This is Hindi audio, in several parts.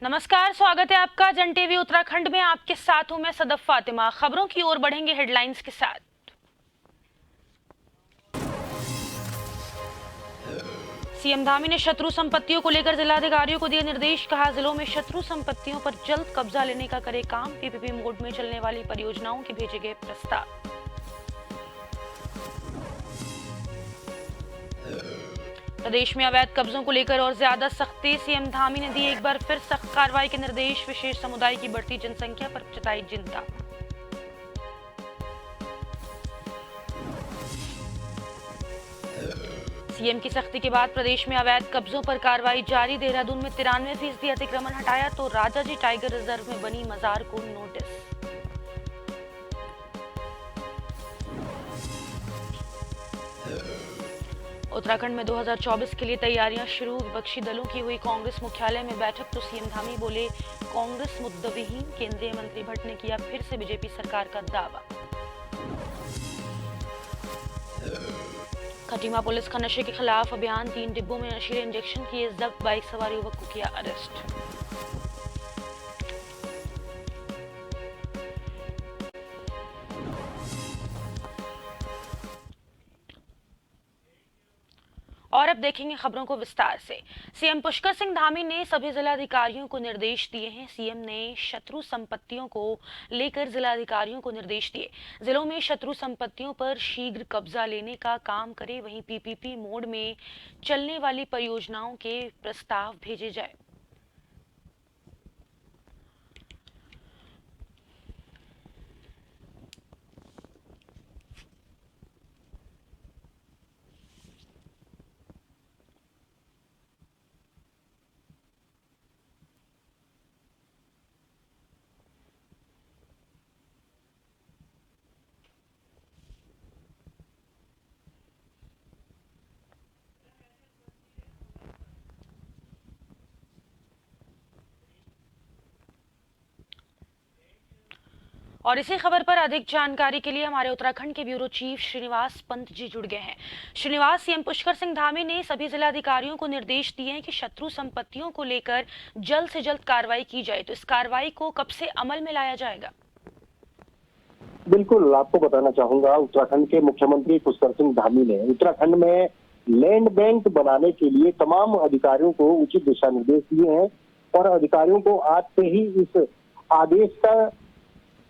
नमस्कार, स्वागत है आपका जन टीवी उत्तराखंड में। आपके साथ हूं मैं सदफ फातिमा। खबरों की ओर बढ़ेंगे हेडलाइंस के साथ। सीएम धामी ने शत्रु संपत्तियों को लेकर जिलाधिकारियों को दिए निर्देश। कहा, जिलों में शत्रु संपत्तियों पर जल्द कब्जा लेने का करे काम। पीपीपी मोड में चलने वाली परियोजनाओं के भेजे गए प्रस्ताव। प्रदेश में अवैध कब्जों को लेकर और ज्यादा सख्ती। सीएम धामी ने दी एक बार फिर सख्त कार्रवाई के निर्देश। विशेष समुदाय की बढ़ती जनसंख्या पर जताई चिंता। सीएम की सख्ती के बाद प्रदेश में अवैध कब्जों पर कार्रवाई जारी। देहरादून में 93% अतिक्रमण हटाया तो राजाजी टाइगर रिजर्व में बनी मजार को नोटिस। उत्तराखंड में 2024 के लिए तैयारियां शुरू। विपक्षी दलों की हुई कांग्रेस मुख्यालय में बैठक तो सीएम धामी बोले, कांग्रेस मुद्दविहीन। केंद्रीय मंत्री भट्ट ने किया फिर से बीजेपी सरकार का दावा। खटीमा पुलिस का नशे के खिलाफ अभियान। 3 डिब्बों में नशीले इंजेक्शन किए जब्त। बाइक सवार युवक को किया अरेस्ट। और अब देखेंगे खबरों को विस्तार से। सीएम पुष्कर सिंह धामी ने सभी जिलाधिकारियों को निर्देश दिए हैं। सीएम ने शत्रु संपत्तियों को लेकर जिलाधिकारियों को निर्देश दिए। जिलों में शत्रु संपत्तियों पर शीघ्र कब्जा लेने का काम करे। वहीं पीपीपी मोड में चलने वाली परियोजनाओं के प्रस्ताव भेजे जाए। और इसी खबर पर अधिक जानकारी के लिए हमारे उत्तराखंड के ब्यूरो चीफ श्रीनिवास पंत जी जुड़ गए हैं। श्रीनिवास, सीएम पुष्कर सिंह धामी ने सभी जिलाधिकारियों को निर्देश दिए हैं कि शत्रु संपत्तियों को लेकर जल्द से जल्द कार्रवाई की जाए, तो इस कार्रवाई को कब से अमल में लाया जाएगा? बिल्कुल, आपको बताना चाहूंगा, उत्तराखंड के मुख्यमंत्री पुष्कर सिंह धामी ने उत्तराखंड में लैंड बैंक बनाने के लिए तमाम अधिकारियों को उचित दिशा निर्देश दिए हैं और अधिकारियों को आज से ही इस आदेश का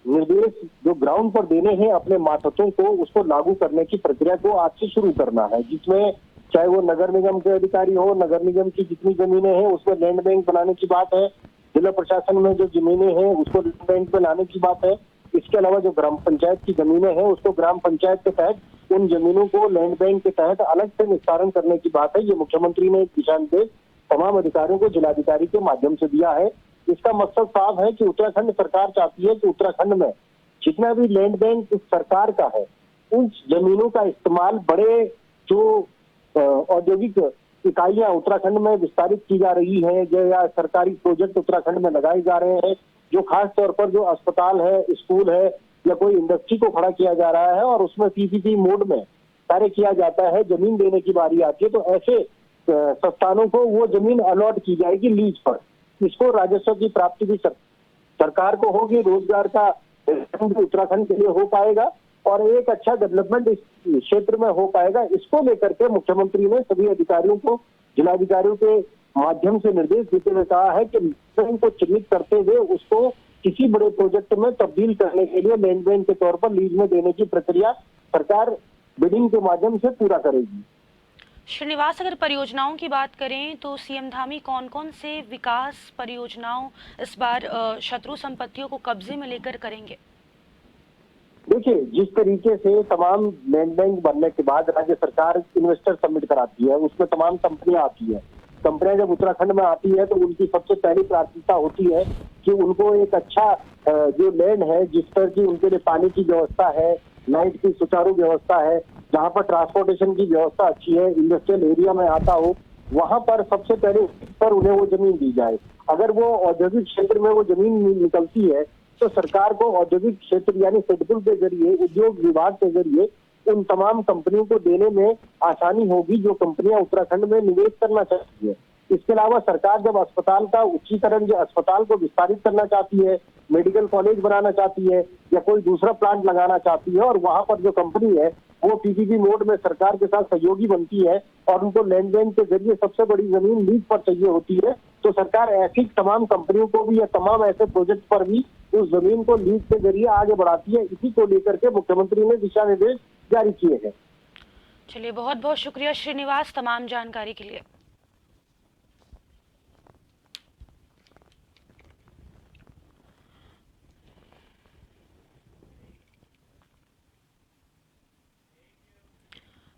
निर्देश जो ग्राउंड पर देने हैं अपने मातहतों को, उसको लागू करने की प्रक्रिया को आज से शुरू करना है, जिसमें चाहे वो नगर निगम के अधिकारी हो, नगर निगम की जितनी जमीनें हैं उसमें लैंड बैंक बनाने की बात है, जिला प्रशासन में जो जमीनें हैं उसको लैंड बैंक में लाने की बात है। इसके अलावा जो ग्राम पंचायत की जमीनें हैं उसको ग्राम पंचायत के तहत उन जमीनों को लैंड बैंक के तहत अलग से निस्तारण करने की बात है। ये मुख्यमंत्री ने एक दिशा निर्देश तमाम अधिकारियों को जिलाधिकारी के माध्यम से दिया है। इसका मकसद साफ है कि उत्तराखंड सरकार चाहती है कि उत्तराखंड में जितना भी लैंड बैंक इस सरकार का है उस जमीनों का इस्तेमाल बड़े जो औद्योगिक इकाइयां उत्तराखंड में विस्तारित की जा रही है या सरकारी प्रोजेक्ट उत्तराखंड में लगाए जा रहे हैं, जो खास तौर पर जो अस्पताल है, स्कूल है या कोई इंडस्ट्री को खड़ा किया जा रहा है और उसमें पीपीपी मोड में कार्य किया जाता है, जमीन देने की बारी आती है, तो ऐसे संस्थानों को वो जमीन अलॉट की जाएगी लीज पर। इसको राजस्व की प्राप्ति भी सरकार को होगी, रोजगार का उत्तराखंड के लिए हो पाएगा और एक अच्छा डेवलपमेंट इस क्षेत्र में हो पाएगा। इसको लेकर के मुख्यमंत्री ने सभी अधिकारियों को जिलाधिकारियों के माध्यम से निर्देश देते हुए कहा है कि लैंड को चिन्हित करते हुए उसको किसी बड़े प्रोजेक्ट में तब्दील करने के लिए लैंड बैंक के तौर पर लीज में देने की प्रक्रिया सरकार बिडिंग के माध्यम से पूरा करेगी। श्रीनिवास, अगर परियोजनाओं की बात करें तो सीएम धामी कौन कौन से विकास परियोजनाओं इस बार शत्रु संपत्तियों को कब्जे में लेकर करेंगे? देखिए, जिस तरीके से तमाम लैंड बैंक बनने के बाद राज्य सरकार इन्वेस्टर सबमिट कराती है, उसमें तमाम कंपनियां आती है। कंपनियां जब उत्तराखंड में आती है तो उनकी सबसे पहली प्राथमिकता होती है कि उनको एक अच्छा जो लैंड है, जिस तरह की उनके लिए पानी की व्यवस्था है, लाइट की सुचारू व्यवस्था है, जहाँ पर ट्रांसपोर्टेशन की व्यवस्था अच्छी है, इंडस्ट्रियल एरिया में आता हो, वहां पर सबसे पहले पर उन्हें वो जमीन दी जाए। अगर वो औद्योगिक क्षेत्र में वो जमीन निकलती है तो सरकार को औद्योगिक क्षेत्र यानी सिडकुल के जरिए, उद्योग विभाग के जरिए उन तमाम कंपनियों को देने में आसानी होगी जो कंपनियां उत्तराखंड में निवेश करना चाहती है। इसके अलावा सरकार जब अस्पताल का उच्चीकरण या अस्पताल को विस्तारित करना चाहती है, मेडिकल कॉलेज बनाना चाहती है या कोई दूसरा प्लांट लगाना चाहती है और वहां पर जो कंपनी है वो पीपीपी मोड में सरकार के साथ सहयोगी बनती है और उनको लैंड बैंक के जरिए सबसे बड़ी जमीन लीज पर चाहिए होती है, तो सरकार ऐसी तमाम कंपनियों को भी या तमाम ऐसे प्रोजेक्ट पर भी उस जमीन को लीज के जरिए आगे बढ़ाती है। इसी को लेकर के मुख्यमंत्री ने दिशा निर्देश जारी किए हैं। चलिए, बहुत बहुत शुक्रिया श्रीनिवास तमाम जानकारी के लिए।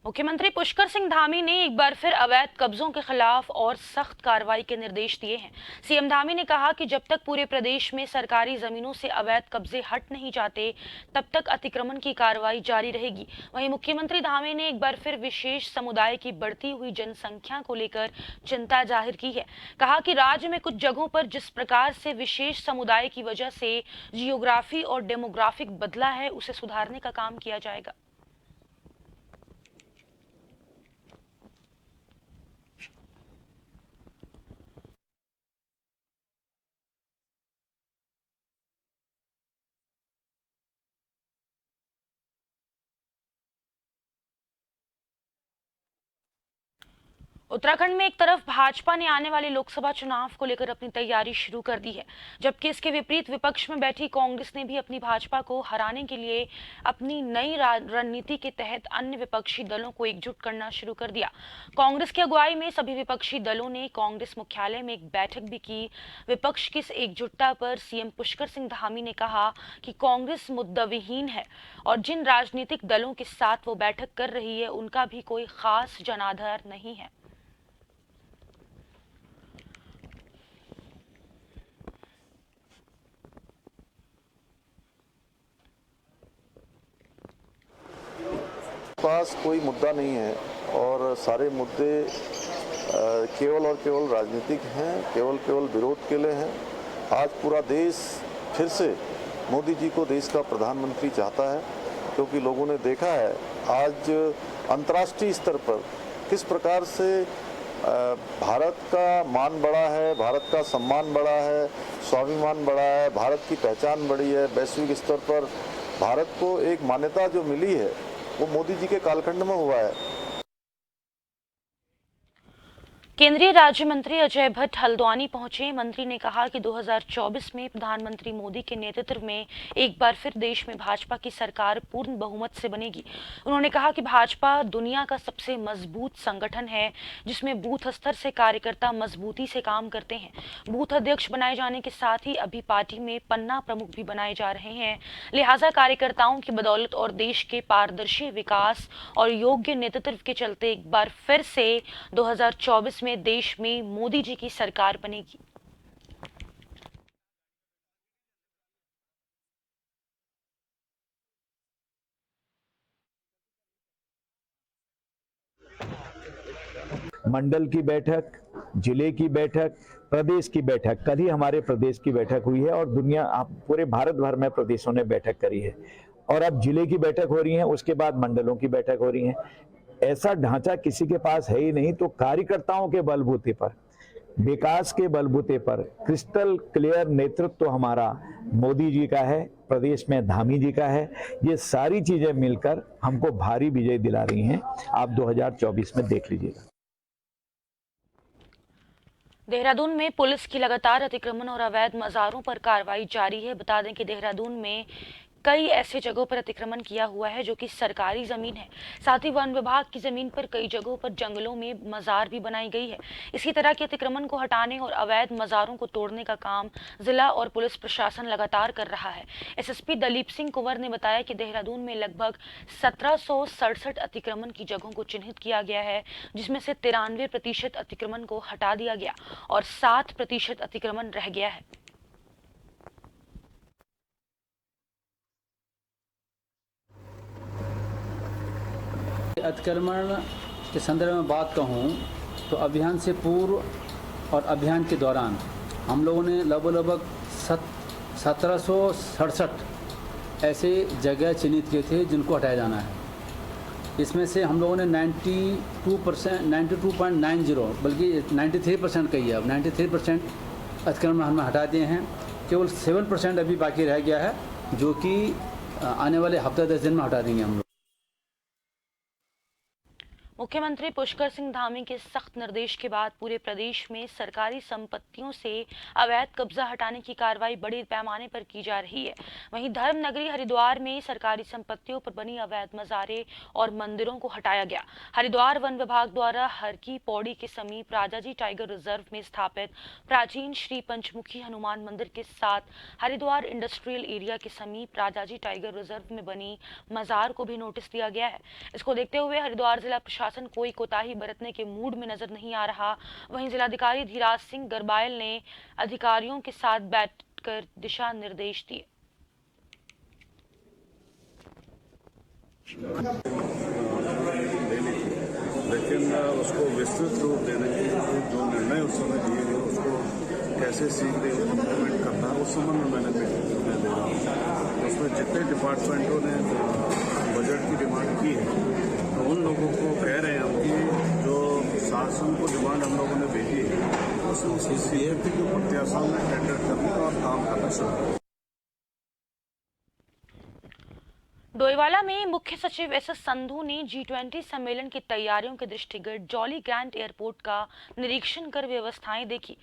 मुख्यमंत्री पुष्कर सिंह धामी ने एक बार फिर अवैध कब्जों के खिलाफ और सख्त कार्रवाई के निर्देश दिए हैं। सीएम धामी ने कहा कि जब तक पूरे प्रदेश में सरकारी जमीनों से अवैध कब्जे हट नहीं जाते तब तक अतिक्रमण की कार्रवाई जारी रहेगी। वहीं मुख्यमंत्री धामी ने एक बार फिर विशेष समुदाय की बढ़ती हुई जनसंख्या को लेकर चिंता जाहिर की है। कहा कि राज्य में कुछ जगहों पर जिस प्रकार से विशेष समुदाय की वजह से जियोग्राफी और डेमोग्राफिक बदला है उसे सुधारने का काम किया जाएगा। उत्तराखंड में एक तरफ भाजपा ने आने वाले लोकसभा चुनाव को लेकर अपनी तैयारी शुरू कर दी है, जबकि इसके विपरीत विपक्ष में बैठी कांग्रेस ने भी अपनी भाजपा को हराने के लिए अपनी नई रणनीति के तहत अन्य विपक्षी दलों को एकजुट करना शुरू कर दिया। कांग्रेस की अगुवाई में सभी विपक्षी दलों ने कांग्रेस मुख्यालय में एक बैठक भी की। विपक्ष की इस एकजुटता पर सीएम पुष्कर सिंह धामी ने कहा कि कांग्रेस मुद्दाविहीन है और जिन राजनीतिक दलों के साथ वो बैठक कर रही है उनका भी कोई खास जनाधार नहीं है। पास कोई मुद्दा नहीं है और सारे मुद्दे केवल और केवल राजनीतिक हैं, केवल विरोध के लिए हैं। आज पूरा देश फिर से मोदी जी को देश का प्रधानमंत्री चाहता है, क्योंकि लोगों ने देखा है आज अंतर्राष्ट्रीय स्तर पर किस प्रकार से भारत का मान बढ़ा है, भारत का सम्मान बढ़ा है, स्वाभिमान बढ़ा है, भारत की पहचान बढ़ी है। वैश्विक स्तर पर भारत को एक मान्यता जो मिली है वो मोदी जी के कालखंड में हुआ है। केंद्रीय राज्य मंत्री अजय भट्ट हल्द्वानी पहुंचे। मंत्री ने कहा कि 2024 में प्रधानमंत्री मोदी के नेतृत्व में एक बार फिर देश में भाजपा की सरकार पूर्ण बहुमत से बनेगी। उन्होंने कहा कि भाजपा दुनिया का सबसे मजबूत संगठन है, जिसमें बूथ स्तर से कार्यकर्ता मजबूती से काम करते हैं। बूथ अध्यक्ष बनाए जाने के साथ ही अभी पार्टी में पन्ना प्रमुख भी बनाए जा रहे हैं। लिहाजा कार्यकर्ताओं की बदौलत और देश के पारदर्शी विकास और योग्य नेतृत्व के चलते एक बार फिर से 2024 में देश में मोदी जी की सरकार बनेगी। मंडल की बैठक, जिले की बैठक, प्रदेश की बैठक, कल ही हमारे प्रदेश की बैठक हुई है और दुनिया पूरे भारत भर में प्रदेशों ने बैठक करी है और अब जिले की बैठक हो रही है, उसके बाद मंडलों की बैठक हो रही है। ऐसा ढांचा किसी के पास है ही नहीं, तो कार्यकर्ताओं के बलबूते पर, विकास के बलबूते पर क्रिस्टल क्लियर नेतृत्व तो हमारा मोदी जी का है, प्रदेश में धामी जी का है। ये सारी चीजें मिलकर हमको भारी विजय दिला रही हैं। आप 2024 में देख लीजिएगा। देहरादून में पुलिस की लगातार अतिक्रमण और अवैध मज़ारों पर कार्रवाई जारी है। बता दें कि देहरादून में कई ऐसे जगहों पर अतिक्रमण किया हुआ है जो कि सरकारी जमीन है। साथ ही वन विभाग की जमीन पर कई जगहों पर जंगलों में मजार भी बनाई गई है। इसी तरह के अतिक्रमण को हटाने और अवैध मजारों को तोड़ने का काम जिला और पुलिस प्रशासन लगातार कर रहा है। एसएसपी दलीप सिंह कुंवर ने बताया कि देहरादून में लगभग 1767 अतिक्रमण की जगहों को चिन्हित किया गया है, जिसमें से 93% अतिक्रमण को हटा दिया गया और 7% अतिक्रमण रह गया है। अतिक्रमण के संदर्भ में बात कहूँ तो अभियान से पूर्व और अभियान के दौरान हम लोगों ने लगभग 1767 ऐसे जगह चिन्हित किए थे जिनको हटाया जाना है। इसमें से हम लोगों ने 92.90 बल्कि 93% कही है, अब 93% अतिक्रमण हमने हटा दिए हैं। केवल 7% अभी बाकी रह गया है, जो कि आने वाले हफ्ते 10 दिन में हटा देंगे हम लोग। मुख्यमंत्री पुष्कर सिंह धामी के सख्त निर्देश के बाद पूरे प्रदेश में सरकारी संपत्तियों से अवैध कब्जा हटाने की कार्रवाई बड़े पैमाने पर की जा रही है। वहीं धर्म नगरी हरिद्वार में सरकारी संपत्तियों पर बनी अवैध मज़ारे और मंदिरों को हटाया गया। हरिद्वार वन विभाग द्वारा हर की पौड़ी के समीप राजाजी टाइगर रिजर्व में स्थापित प्राचीन श्री पंचमुखी हनुमान मंदिर के साथ हरिद्वार इंडस्ट्रियल एरिया के समीप राजाजी टाइगर रिजर्व में बनी मज़ार को भी नोटिस दिया गया है। इसको देखते हुए हरिद्वार जिला प्रशासन कोई कोताही बरतने के मूड में नजर नहीं आ रहा। वहीं जिलाधिकारी धीराज सिंह गरबायल ने अधिकारियों के साथ बैठकर दिशा निर्देश दिए। लेकिन उसको विस्तृत रूप देने के लिए जो निर्णय उस समय दिए गए उसको कैसे शीघ्र इम्प्लीमेंट करना उस संबंध में मैंने मीटिंग ले रहा हूँ। उसमें जितने डिपार्टमेंटों ने बजट की डिमांड की है तो उन लोगों को कह रहे हैं हम कि जो शासन को डिमांड हम लोगों ने भेजी है उसमें CCFT के प्रत्याशा में टेंडर करने का और काम करना शुरू करें। डोईवाला में मुख्य सचिव SS संधू ने G20 सम्मेलन की तैयारियों के दृष्टिगत जॉली ग्रांट एयरपोर्ट का निरीक्षण कर व्यवस्थाएं देखी।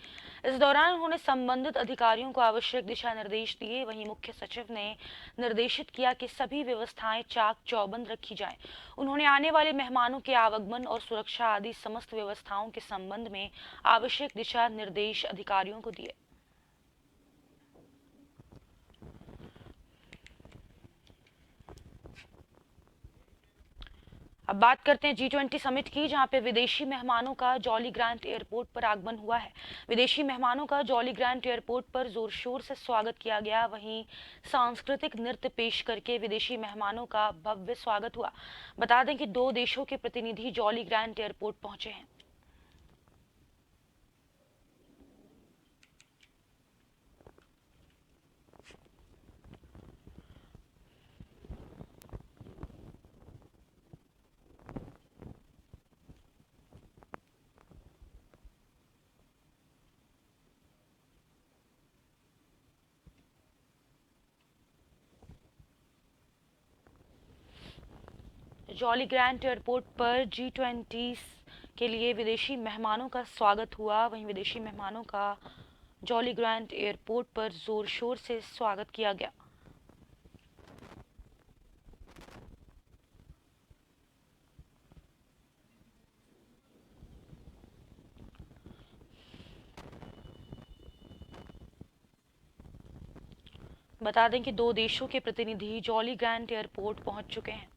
इस दौरान उन्होंने संबंधित अधिकारियों को आवश्यक दिशा निर्देश दिए। वहीं मुख्य सचिव ने निर्देशित किया कि सभी व्यवस्थाएं चाक चौबंद रखी जाएं। उन्होंने आने वाले मेहमानों के आवागमन और सुरक्षा आदि समस्त व्यवस्थाओं के संबंध में आवश्यक दिशा निर्देश अधिकारियों को दिए। अब बात करते हैं G20 समिट की, जहां पे विदेशी मेहमानों का जॉली ग्रांट एयरपोर्ट पर आगमन हुआ है। विदेशी मेहमानों का जॉली ग्रांट एयरपोर्ट पर जोर शोर से स्वागत किया गया। वहीं सांस्कृतिक नृत्य पेश करके विदेशी मेहमानों का भव्य स्वागत हुआ। बता दें कि 2 देशों के प्रतिनिधि जॉली ग्रांट एयरपोर्ट पहुंचे हैं। जॉली ग्रांट एयरपोर्ट पर G20 के लिए विदेशी मेहमानों का स्वागत हुआ। वहीं विदेशी मेहमानों का जॉली ग्रांट एयरपोर्ट पर जोर शोर से स्वागत किया गया। बता दें कि 2 देशों के प्रतिनिधि जॉली ग्रांट एयरपोर्ट पहुंच चुके हैं।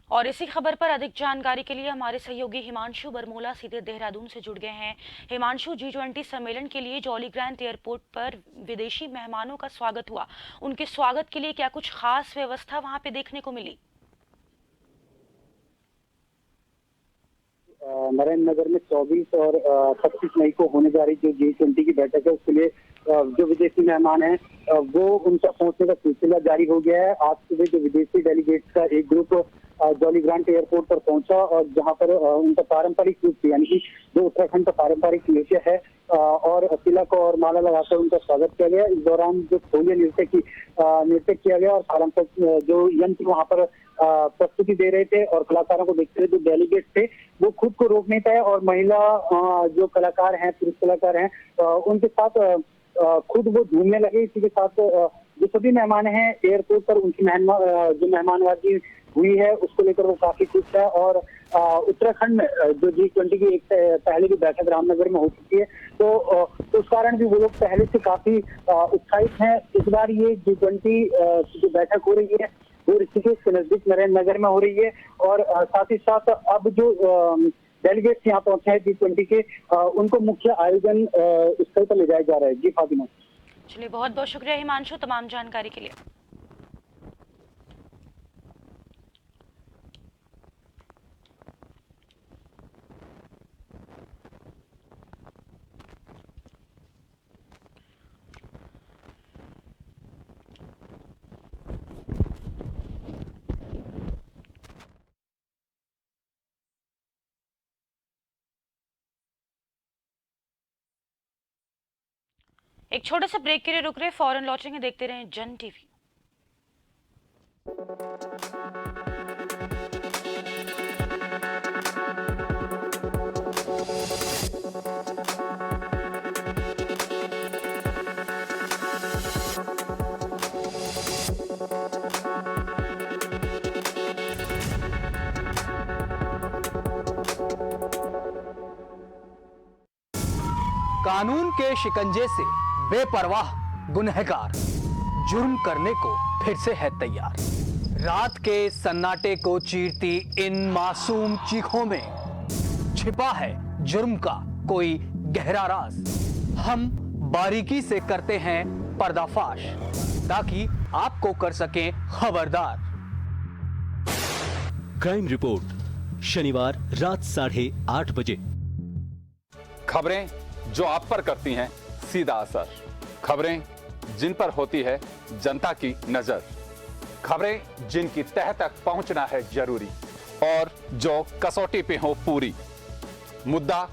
और इसी खबर पर अधिक जानकारी के लिए हमारे सहयोगी हिमांशु बरमोला सीधे देहरादून से जुड़ गए हैं। हिमांशु, G20 सम्मेलन के लिए जॉली ग्रांट एयरपोर्ट पर विदेशी मेहमानों का स्वागत हुआ। उनके स्वागत के लिए क्या कुछ खास व्यवस्था वहां पे देखने को मिली? नरेंद्र नगर में 24 और 25 मई को होने जा रही जो G20 की बैठक है उसके लिए जो विदेशी मेहमान हैं वो उनका पहुंचने का सिलसिला जारी हो गया है। आज सुबह जो विदेशी डेलीगेट्स का एक ग्रुप जॉली ग्रांट एयरपोर्ट पर पहुंचा और जहां पर उनका पारंपरिक नृत्य यानी कि जो उत्तराखंड का पारंपरिक नृत्य है और तिलक और माला लगाकर उनका स्वागत किया गया। इस दौरान जो खोलिया नृत्य किया गया और पारंपरिक जो यंत्र वहां पर प्रस्तुति दे रहे थे और कलाकारों को देखते हुए जो डेलीगेट थे वो खुद को रोक नहीं पाए और महिला जो कलाकार हैं, पुरुष कलाकार हैं, उनके साथ खुद वो झूमने लगे। इसी के साथ जो सभी मेहमान हैं एयरपोर्ट पर उनकी जो मेहमानबाजी हुई है उसको लेकर वो काफी खुश है और उत्तराखंड में जो G20 की एक पहले भी बैठक रामनगर में हो चुकी है, तो उस कारण भी वो लोग पहले से काफी उत्साहित हैं। इस बार ये G20 जो बैठक हो रही है वो ऋषिकेश के नजदीक नरेंद्र में हो रही है, और साथ ही साथ अब जो डेलीगेट्स यहाँ पहुंचे हैं G20 के, उनको मुख्य आयोजन स्थल पर ले जाया जा रहा है। जी फातिमा। चलिए, बहुत बहुत शुक्रिया हिमांशु तमाम जानकारी के लिए। एक छोटे से ब्रेक के लिए रुक रहे, फौरन लौटेंगे, देखते रहें जन टीवी। कानून के शिकंजे से बेपरवाह गुनहगार जुर्म करने को फिर से है तैयार। रात के सन्नाटे को चीरती इन मासूम चीखों में छिपा है जुर्म का कोई गहरा राज। हम बारीकी से करते हैं पर्दाफाश ताकि आपको कर सकें खबरदार। क्राइम रिपोर्ट शनिवार रात 8:30 बजे। खबरें जो आप पर करती हैं सीधा असर, खबरें जिन पर होती है जनता की नजर, खबरें जिनकी तह तक पहुंचना है जरूरी और जो कसौटी पे हो पूरी। मुद्दा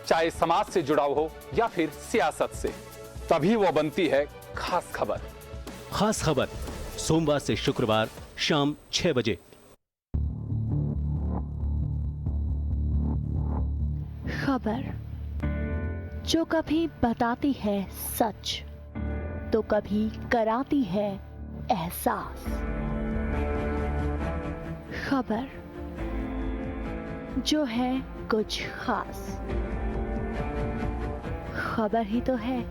चाहे समाज से जुड़ा हो या फिर सियासत से, तभी वो बनती है खास खबर। खास खबर सोमवार से शुक्रवार शाम 6 बजे। खबर जो कभी बताती है सच तो कभी कराती है एहसास। खबर जो है कुछ खास। खबर ही तो है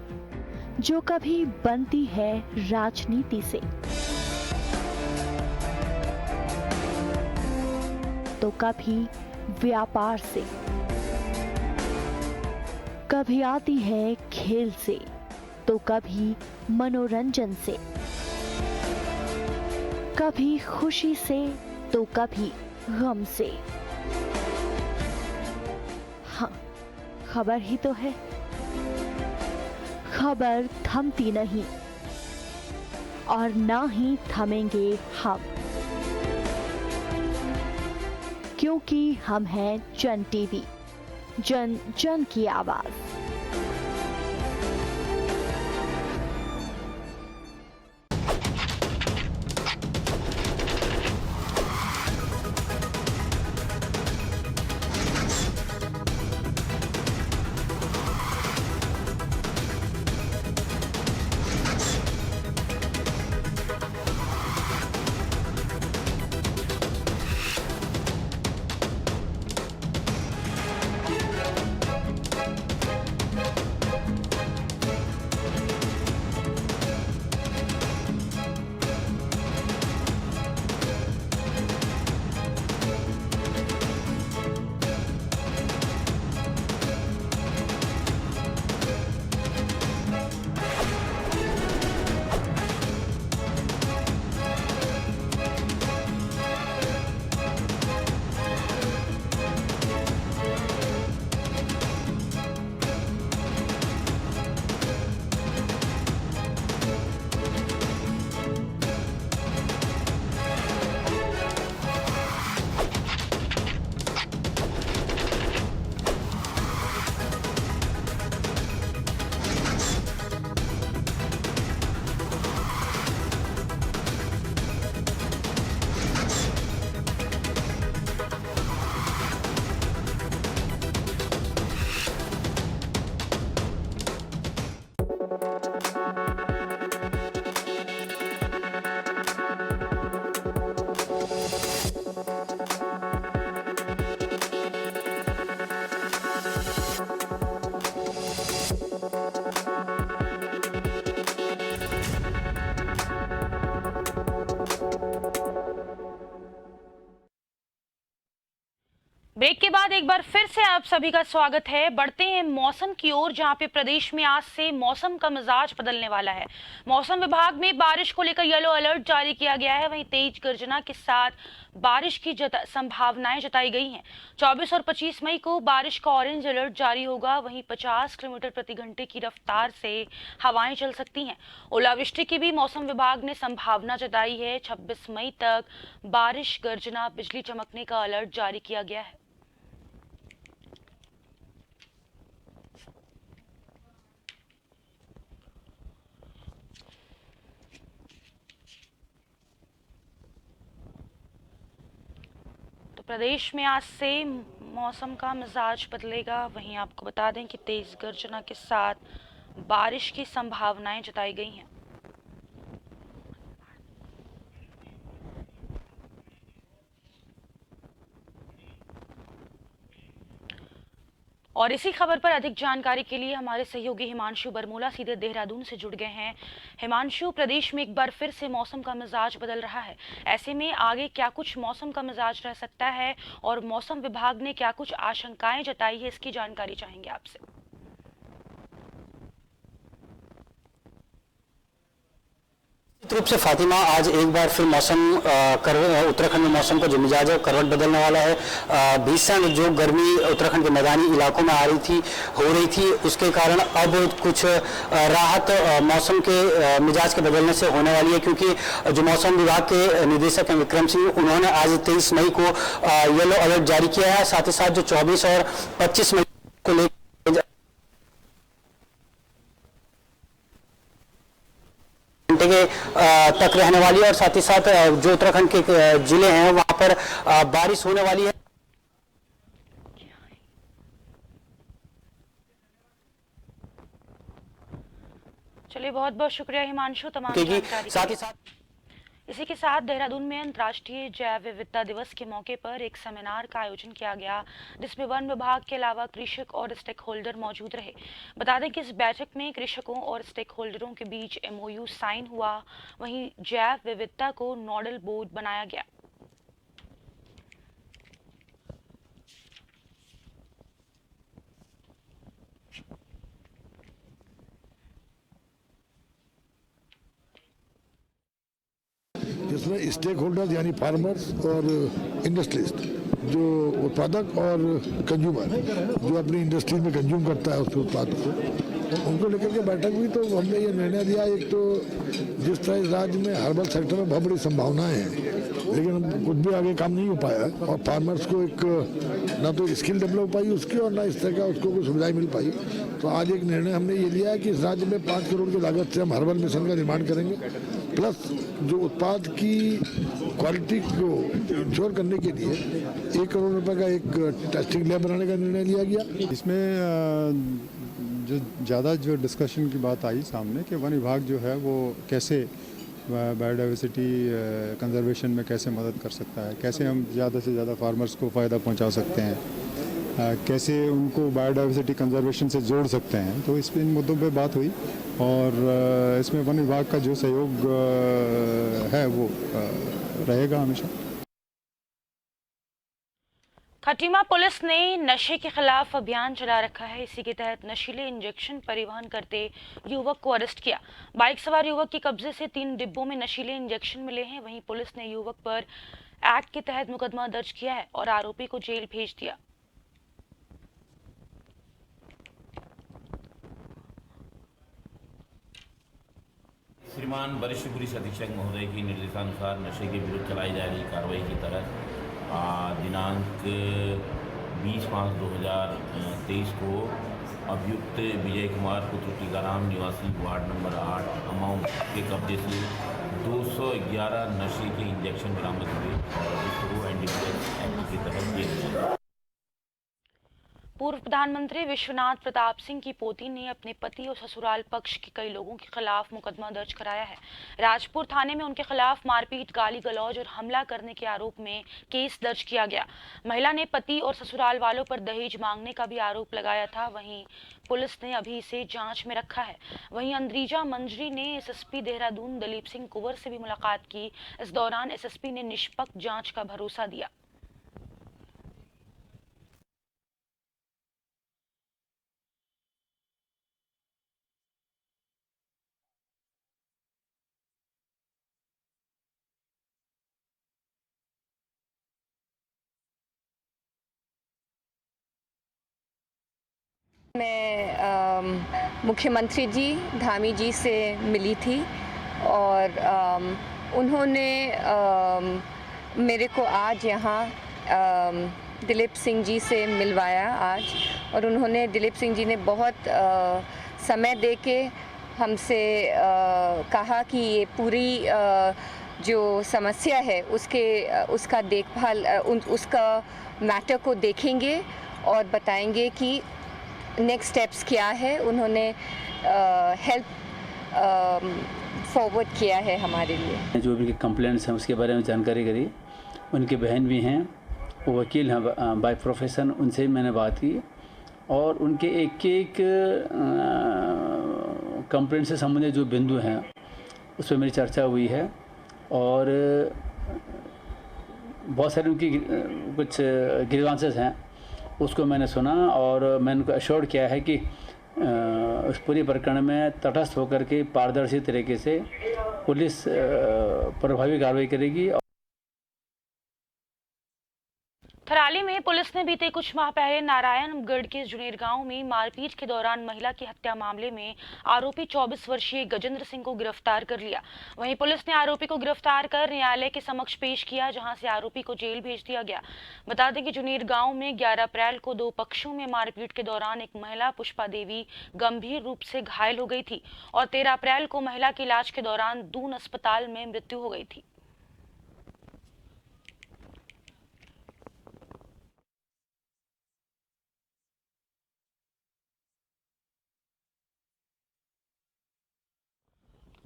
जो कभी बनती है राजनीति से तो कभी व्यापार से, कभी आती है खेल से तो कभी मनोरंजन से, कभी खुशी से तो कभी गम से। हाँ, खबर ही तो है। खबर थमती नहीं और ना ही थमेंगे हम, क्योंकि हम हैं जन टीवी, जन जन की आवाज। ब्रेक के बाद एक बार फिर से आप सभी का स्वागत है। बढ़ते हैं मौसम की ओर, जहां पे प्रदेश में आज से मौसम का मिजाज बदलने वाला है। मौसम विभाग में बारिश को लेकर येलो अलर्ट जारी किया गया है। वहीं तेज गर्जना के साथ बारिश की संभावनाएं जताई गई हैं। 24 और 25 मई को बारिश का ऑरेंज अलर्ट जारी होगा। वहीं 50 किलोमीटर प्रति घंटे की रफ्तार से हवाएं चल सकती हैं। ओलावृष्टि की भी मौसम विभाग ने संभावना जताई है। 26 मई तक बारिश, गर्जना, बिजली चमकने का अलर्ट जारी किया गया है। प्रदेश में आज से मौसम का मिजाज बदलेगा। वहीं आपको बता दें कि तेज गर्जना के साथ बारिश की संभावनाएं जताई गई हैं। और इसी खबर पर अधिक जानकारी के लिए हमारे सहयोगी हिमांशु बरमूला सीधे देहरादून से जुड़ गए हैं। हिमांशु, प्रदेश में एक बार फिर से मौसम का मिजाज बदल रहा है। ऐसे में आगे क्या कुछ मौसम का मिजाज रह सकता है और मौसम विभाग ने क्या कुछ आशंकाएं जताई है, इसकी जानकारी चाहेंगे आपसे। रूप से फातिमा, आज एक बार फिर मौसम उत्तराखंड में मौसम का जो मिजाज है करवट बदलने वाला है। भीषण जो गर्मी उत्तराखंड के मैदानी इलाकों में हो रही थी उसके कारण अब कुछ राहत मौसम के मिजाज के बदलने से होने वाली है, क्योंकि जो मौसम विभाग के निदेशक हैं विक्रम सिंह, उन्होंने आज 23 मई को येलो अलर्ट जारी किया है। साथ ही साथ जो 24 और 25 मई को लेकर के तक रहने वाली है और साथ ही साथ जो उत्तराखंड के जिले हैं वहां पर बारिश होने वाली है। चलिए, बहुत बहुत शुक्रिया हिमांशु तमाम जानकारी। साथ ही साथ इसी के साथ देहरादून में अंतर्राष्ट्रीय जैव विविधता दिवस के मौके पर एक सेमिनार का आयोजन किया गया, जिसमें वन विभाग के अलावा कृषक और स्टेक होल्डर मौजूद रहे। बता दें कि इस बैठक में कृषकों और स्टेक होल्डरों के बीच MOU साइन हुआ। वहीं जैव विविधता को नोडल बोर्ड बनाया गया। जिसमें स्टेक होल्डर्स यानी फार्मर्स और इंडस्ट्रियलिस्ट, जो उत्पादक और कंज्यूमर, जो अपनी इंडस्ट्री में कंज्यूम करता है उसके उत्पाद को, उनको लेकर के बैठक हुई। तो हमने ये निर्णय दिया, एक तो जिस तरह इस राज्य में हर्बल सेक्टर में बहुत बड़ी संभावनाएं हैं लेकिन कुछ भी आगे काम नहीं हो पाया और फार्मर्स को एक ना तो स्किल डेवलप पाई उसकी और ना इस तरह का उसको कोई सुविधाएं मिल पाई। तो आज एक निर्णय हमने ये लिया है कि इस राज्य में 5 करोड़ की लागत से हम हर्बल मिशन का निर्माण करेंगे, प्लस जो उत्पाद की क्वालिटी को इंश्योर करने के लिए 1 करोड़ रुपए का एक टेस्टिंग लैब बनाने का निर्णय लिया गया। इसमें जो ज़्यादा जो डिस्कशन की बात आई सामने कि वन विभाग जो है वो कैसे बायोडाइवर्सिटी कंजर्वेशन में कैसे मदद कर सकता है, कैसे हम ज़्यादा से ज़्यादा फार्मर्स को फ़ायदा पहुंचा सकते हैं, कैसे उनको बायोडाइवर्सिटी कंजर्वेशन से जोड़ सकते हैं। तो इस इन मुद्दों पे बात हुई और इसमें वन विभाग का जो सहयोग है वो रहेगा हमेशा। खटीमा पुलिस ने नशे के खिलाफ अभियान चला रखा है। इसी के तहत नशीले इंजेक्शन परिवहन करते युवक को अरेस्ट किया। बाइक सवार युवक के कब्जे से 3 डिब्बों में नशीले इंजेक्शन मिले हैं। वहीं पुलिस ने युवक पर एक्ट के तहत मुकदमा दर्ज किया है और आरोपी को जेल भेज दिया। श्रीमान वरिष्ठ पुलिस अधीक्षक महोदय की निर्देशानुसार नशे के विरुद्ध चलाई जा रही कार्रवाई की तरह दिनांक 20/5/2023 को अभियुक्त विजय कुमार पुत्र टीकाराम निवासी वार्ड नंबर 8 अमाउंट के कब्जे से 211 नशे के इंजेक्शन बरामद हुए और इसको एनडीपीएस एक्ट के तहत जेल भेजा। पूर्व प्रधानमंत्री विश्वनाथ प्रताप सिंह की पोती ने अपने पति और ससुराल पक्ष के कई लोगों के खिलाफ मुकदमा दर्ज कराया है। राजपुर थाने में उनके खिलाफ मारपीट, गाली गलौज और हमला करने के आरोप में केस दर्ज किया गया। महिला ने पति और ससुराल वालों पर दहेज मांगने का भी आरोप लगाया था। वहीं पुलिस ने अभी इसे जांच में रखा है। वहीं अंद्रीजा मंजरी ने एसएसपी देहरादून दलीप सिंह कुंवर से भी मुलाकात की। इस दौरान एसएसपी ने निष्पक्ष जाँच का भरोसा दिया। मैं मुख्यमंत्री जी धामी जी से मिली थी और उन्होंने मेरे को आज यहाँ दिलीप सिंह जी से मिलवाया आज, और उन्होंने दिलीप सिंह जी ने बहुत समय दे के हमसे कहा कि ये पूरी जो समस्या है उसका देखभाल उसका मैटर को देखेंगे और बताएंगे कि नेक्स्ट स्टेप्स क्या है। उन्होंने हेल्प फॉरवर्ड किया है हमारे लिए। जो भी कंप्लेंट्स हैं उसके बारे में जानकारी करी। उनकी बहन भी हैं, वो वकील हैं बाय प्रोफेशन, उनसे भी मैंने बात की और उनके एक कंप्लेंट से संबंधित जो बिंदु हैं उस पर मेरी चर्चा हुई है और बहुत सारे उनकी कुछ ग्रीवांसेस हैं उसको मैंने सुना और मैंने उनको अश्योर किया है कि उस पूरी प्रकरण में तटस्थ होकर के पारदर्शी तरीके से पुलिस प्रभावी कार्रवाई करेगी। थराली में पुलिस ने बीते कुछ माह पहले नारायणगढ़ के जुनेर गांव में मारपीट के दौरान महिला की हत्या मामले में आरोपी 24 वर्षीय गजेंद्र सिंह को गिरफ्तार कर लिया। वहीं पुलिस ने आरोपी को गिरफ्तार कर न्यायालय के समक्ष पेश किया, जहां से आरोपी को जेल भेज दिया गया। बता दें कि जुनेर गांव में 11 अप्रैल को दो पक्षों में मारपीट के दौरान एक महिला पुष्पा देवी गंभीर रूप से घायल हो गई थी और 13 अप्रैल को महिला की इलाज के दौरान दून अस्पताल में मृत्यु हो गई थी।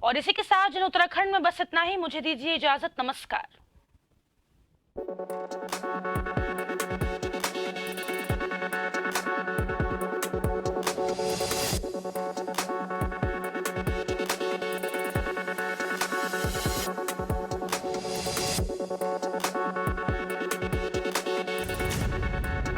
और इसी के साथ जन उत्तराखंड में बस इतना ही। मुझे दीजिए इजाजत। नमस्कार।